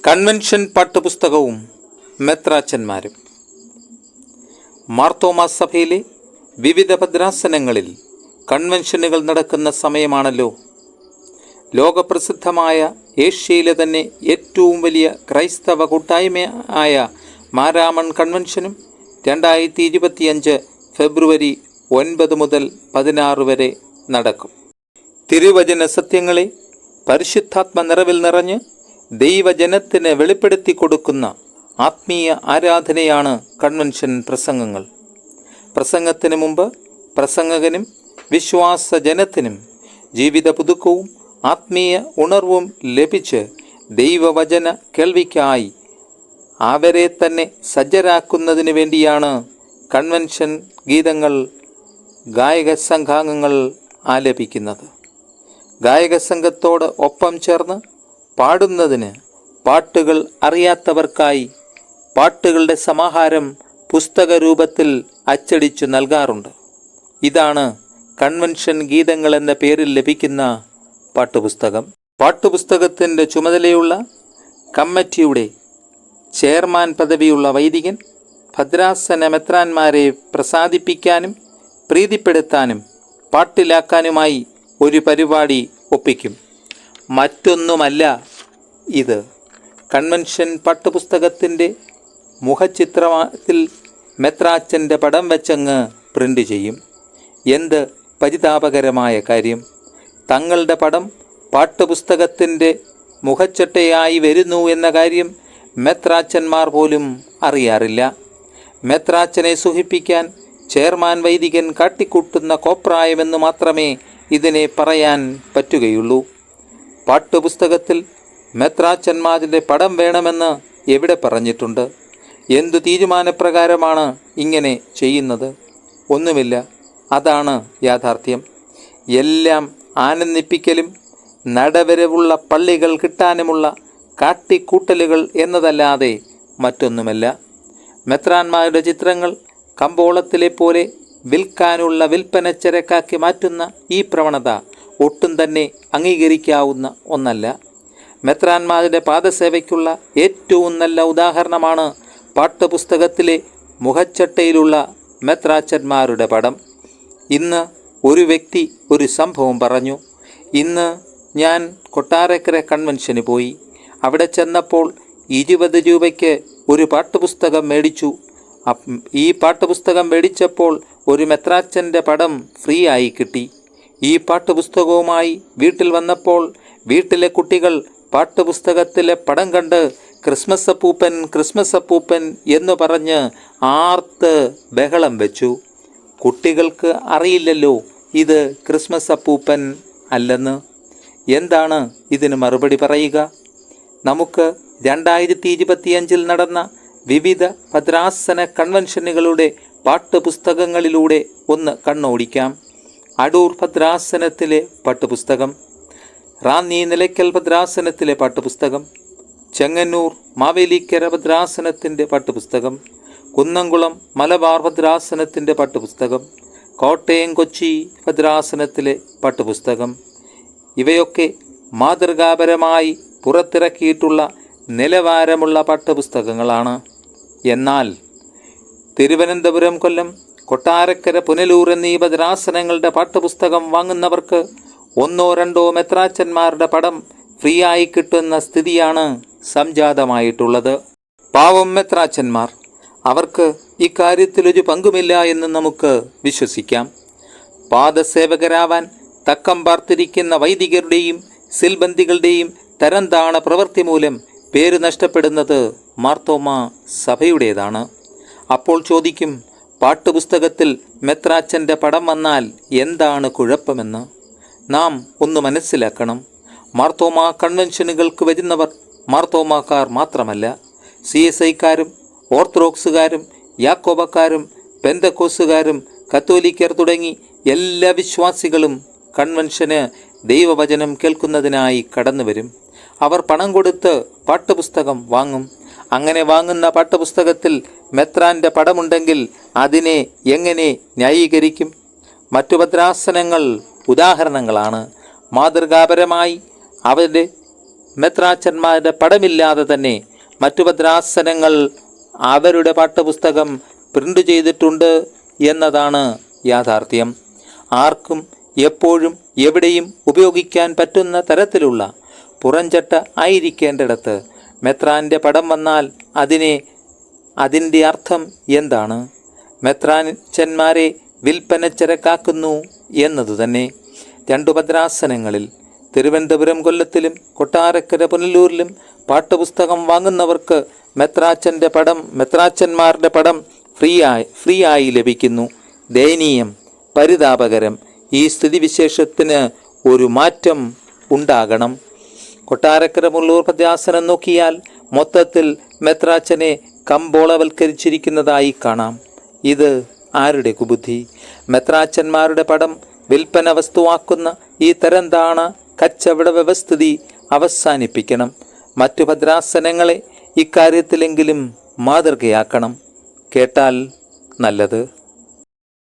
Convention പാട്ടുപുസ്തകവും മെത്രാച്ചന്മാരും. Marthoma സഭയിലെ വിവിധ ഭദ്രാസനങ്ങളിൽ കൺവെൻഷനുകൾ നടക്കുന്ന സമയമാണല്ലോ. ലോകപ്രസിദ്ധമായ ഏഷ്യയിലെ തന്നെ ഏറ്റവും വലിയ ക്രൈസ്തവ കൂട്ടായ്മയായ മാരാമൺ കൺവെൻഷനും 2025 ഫെബ്രുവരി 9 മുതൽ 16 വരെ നടക്കും. തിരുവചന സത്യങ്ങളെ പരിശുദ്ധാത്മ നിറവിൽ നിറഞ്ഞ് ദൈവജനത്തിന് വെളിപ്പെടുത്തി കൊടുക്കുന്ന ആത്മീയ ആരാധനയാണ് കൺവെൻഷൻ പ്രസംഗങ്ങൾ. പ്രസംഗത്തിന് മുമ്പ് പ്രസംഗകനും വിശ്വാസജനത്തിനും ജീവിത പുതുക്കവും ആത്മീയ ഉണർവും ലഭിച്ച് ദൈവവചന കേൾവിക്കായി അവരെ തന്നെ സജ്ജരാക്കുന്നതിന് വേണ്ടിയാണ് കൺവെൻഷൻ ഗീതങ്ങൾ ഗായക സംഘാംഗങ്ങൾ ആലപിക്കുന്നത്. ഗായക സംഘത്തോട് ഒപ്പം ചേർന്ന് പാടുന്നതിന് പാട്ടുകൾ അറിയാത്തവർക്കായി പാട്ടുകളുടെ സമാഹാരം പുസ്തക രൂപത്തിൽ അച്ചടിച്ചു നൽകാറുണ്ട്. ഇതാണ് കൺവെൻഷൻ ഗീതങ്ങൾ എന്ന പേരിൽ ലഭിക്കുന്ന പാട്ടുപുസ്തകം. പാട്ടുപുസ്തകത്തിൻ്റെ ചുമതലയുള്ള കമ്മിറ്റിയുടെ ചെയർമാൻ പദവിയുള്ള വൈദികൻ ഭദ്രാസന മെത്രാന്മാരെ പ്രസാദിപ്പിക്കാനും പ്രീതിപ്പെടുത്താനും പാട്ടിലാക്കാനുമായി ഒരു പരിപാടി ഒപ്പിക്കും. മറ്റൊന്നുമല്ല ഇത്. കൺവെൻഷൻ പാട്ടുപുസ്തകത്തിൻ്റെ മുഖചിത്രത്തിൽ മെത്രാച്ചൻ്റെ പടം വെച്ചങ്ങ് പ്രിൻ്റ് ചെയ്യും. എന്ത് പരിതാപകരമായ കാര്യം! തങ്ങളുടെ പടം പാട്ടുപുസ്തകത്തിൻ്റെ മുഖച്ചട്ടയായി വരുന്നു എന്ന കാര്യം മെത്രാച്ചന്മാർ പോലും അറിയാറില്ല. മെത്രാച്ചനെ സുഖിപ്പിക്കാൻ ചെയർമാൻ വൈദികൻ കാട്ടിക്കൂട്ടുന്ന കോപ്രായമെന്ന് മാത്രമേ ഇതിനെ പറയാൻ പറ്റുകയുള്ളൂ. പാട്ടുപുസ്തകത്തിൽ മെത്രാച്ചന്മാരുടെ പടം വേണമെന്ന് എവിടെ പറഞ്ഞിട്ടുണ്ട്? എന്തു തീരുമാനപ്രകാരമാണ് ഇങ്ങനെ ചെയ്യുന്നത്? ഒന്നുമില്ല. അതാണ് യാഥാർത്ഥ്യം. എല്ലാം ആനന്ദിപ്പിക്കലും നടവരവുള്ള പള്ളികൾ കിട്ടാനുമുള്ള കാട്ടിക്കൂട്ടലുകൾ എന്നതല്ലാതെ മറ്റൊന്നുമല്ല. മെത്രാന്മാരുടെ ചിത്രങ്ങൾ കമ്പോളത്തിലെ പോലെ വിൽക്കാനുള്ള വിൽപ്പനച്ചരക്കാക്കി മാറ്റുന്ന ഈ പ്രവണത ഒട്ടും തന്നെ അംഗീകരിക്കാവുന്ന ഒന്നല്ല. മെത്രാന്മാരുടെ പാദസേവയ്ക്കുള്ള ഏറ്റവും നല്ല ഉദാഹരണമാണ് പാട്ടുപുസ്തകത്തിലെ മുഖച്ചട്ടയിലുള്ള മെത്രാച്ചന്മാരുടെ പടം. ഇന്ന് ഒരു വ്യക്തി ഒരു സംഭവം പറഞ്ഞു. ഇന്ന് ഞാൻ കൊട്ടാരക്കര കൺവെൻഷന് പോയി. അവിടെ ചെന്നപ്പോൾ 20 രൂപയ്ക്ക് ഒരു പാട്ടുപുസ്തകം മേടിച്ചു. ഈ പാട്ടുപുസ്തകം മേടിച്ചപ്പോൾ ഒരു മെത്രാച്ചൻ്റെ പടം ഫ്രീ ആയി കിട്ടി. ഈ പാട്ടുപുസ്തകവുമായി വീട്ടിൽ വന്നപ്പോൾ വീട്ടിലെ കുട്ടികൾ പാട്ടുപുസ്തകത്തിലെ പടം കണ്ട് ക്രിസ്മസ് അപ്പൂപ്പൻ എന്ന് പറഞ്ഞ് ആർത്ത് ബഹളം വെച്ചു. കുട്ടികൾക്ക് അറിയില്ലല്ലോ ഇത് ക്രിസ്മസ് അപ്പൂപ്പൻ അല്ലെന്ന്. എന്താണ് ഇതിന് മറുപടി പറയുക? നമുക്ക് 2025 നടന്ന വിവിധ ഭദ്രാസന കൺവെൻഷനുകളുടെ പാട്ടുപുസ്തകങ്ങളിലൂടെ ഒന്ന് കണ്ണോടിക്കാം. അടൂർ ഭദ്രാസനത്തിലെ പാട്ടുപുസ്തകം, റാന്നി നിലയ്ക്കൽ ഭദ്രാസനത്തിലെ പാട്ടുപുസ്തകം, ചെങ്ങന്നൂർ മാവേലിക്കര ഭദ്രാസനത്തിൻ്റെ പാട്ടുപുസ്തകം, കുന്നംകുളം മലബാർ ഭദ്രാസനത്തിൻ്റെ പാട്ടുപുസ്തകം, കോട്ടയം കൊച്ചി ഭദ്രാസനത്തിലെ പാട്ടുപുസ്തകം. ഇവയൊക്കെ മാതൃകാപരമായി പുറത്തിറക്കിയിട്ടുള്ള നിലവാരമുള്ള പാട്ടുപുസ്തകങ്ങളാണ്. എന്നാൽ തിരുവനന്തപുരം, കൊല്ലം, കൊട്ടാരക്കര, പുനലൂർ എന്നീ ഭദ്രാസനങ്ങളുടെ പാട്ടുപുസ്തകം വാങ്ങുന്നവർക്ക് 1-2 മെത്രാച്ചന്മാരുടെ പടം ഫ്രീ ആയി കിട്ടുന്ന സ്ഥിതിയാണ് സംജാതമായിട്ടുള്ളത്. പാവം മെത്രാച്ചന്മാർ, അവർക്ക് ഇക്കാര്യത്തിലൊരു പങ്കുമില്ല എന്ന് നമുക്ക് വിശ്വസിക്കാം. പാദസേവകരാവാൻ തക്കം പാർത്തിരിക്കുന്ന വൈദികരുടെയും സിൽബന്ദികളുടെയും തരംതാണ പ്രവൃത്തി മൂലം പേര് നഷ്ടപ്പെടുന്നത് മാർത്തോമാ സഭയുടേതാണ്. അപ്പോൾ ചോദിക്കും, പാട്ടുപുസ്തകത്തിൽ മെത്രാച്ചൻ്റെ പടം വന്നാൽ എന്താണ് കുഴപ്പമെന്ന്? നാം ഒന്ന് മനസ്സിലാക്കണം. മാർത്തോമാ കൺവെൻഷനുകൾക്ക് വരുന്നവർ മാർത്തോമാക്കാർ മാത്രമല്ല. CSIക്കാരും ഓർത്തഡോക്സുകാരും യാക്കോബക്കാരും പെന്തക്കോസുകാരും കത്തോലിക്കർ തുടങ്ങി എല്ലാ വിശ്വാസികളും കൺവെൻഷന് ദൈവവചനം കേൾക്കുന്നതിനായി കടന്നു വരും. അവർ പണം കൊടുത്ത് പാട്ടുപുസ്തകം വാങ്ങും. അങ്ങനെ വാങ്ങുന്ന പാട്ടുപുസ്തകത്തിൽ മെത്രാൻ്റെ പടമുണ്ടെങ്കിൽ അതിനെ എങ്ങനെ ന്യായീകരിക്കും? മറ്റു ഭദ്രാസനങ്ങൾ ഉദാഹരണങ്ങളാണ്. മാതൃകാപരമായി അവരുടെ മെത്രാച്ചന്മാരുടെ പടമില്ലാതെ തന്നെ മറ്റു ഭദ്രാസനങ്ങൾ അവരുടെ പാഠപുസ്തകം പ്രിൻ്റ് ചെയ്തിട്ടുണ്ട് എന്നതാണ് യാഥാർത്ഥ്യം. ആർക്കും എപ്പോഴും എവിടെയും ഉപയോഗിക്കാൻ പറ്റുന്ന തരത്തിലുള്ള പുറംചട്ട ആയിരിക്കേണ്ടിടത്ത് മെത്രാൻ്റെ പടം വന്നാൽ അതിൻ്റെ അർത്ഥം എന്താണ്? മെത്രാച്ചന്മാരെ വിൽപ്പനച്ചരക്കാക്കുന്നു എന്നതുതന്നെ. 2 ഭദ്രാസനങ്ങളിൽ തിരുവനന്തപുരം കൊല്ലത്തിലും കൊട്ടാരക്കര പുനലൂരിലും പാഠപുസ്തകം വാങ്ങുന്നവർക്ക് മെത്രാച്ചന്മാരുടെ പടം ഫ്രീ ആയി ലഭിക്കുന്നു. ദയനീയം, പരിതാപകരം. ഈ സ്ഥിതിവിശേഷത്തിന് ഒരു മാറ്റം ഉണ്ടാകണം. കൊട്ടാരക്കര പുനലൂർ ഭദ്രാസനം നോക്കിയാൽ മൊത്തത്തിൽ മെത്രാച്ചനെ കമ്പോളവൽക്കരിച്ചിരിക്കുന്നതായി കാണാം. ഇത് ആരുടെ കുബുദ്ധി? മെത്രാച്ചന്മാരുടെ പടം വിൽപ്പന വസ്തുവാക്കുന്ന ഈ തരംതാണ കച്ചവട വ്യവസ്ഥിതി അവസാനിപ്പിക്കണം. മറ്റു ഭദ്രാസനങ്ങളെ ഇക്കാര്യത്തിലെങ്കിലും മാതൃകയാക്കണം. കേട്ടാൽ നല്ലത്.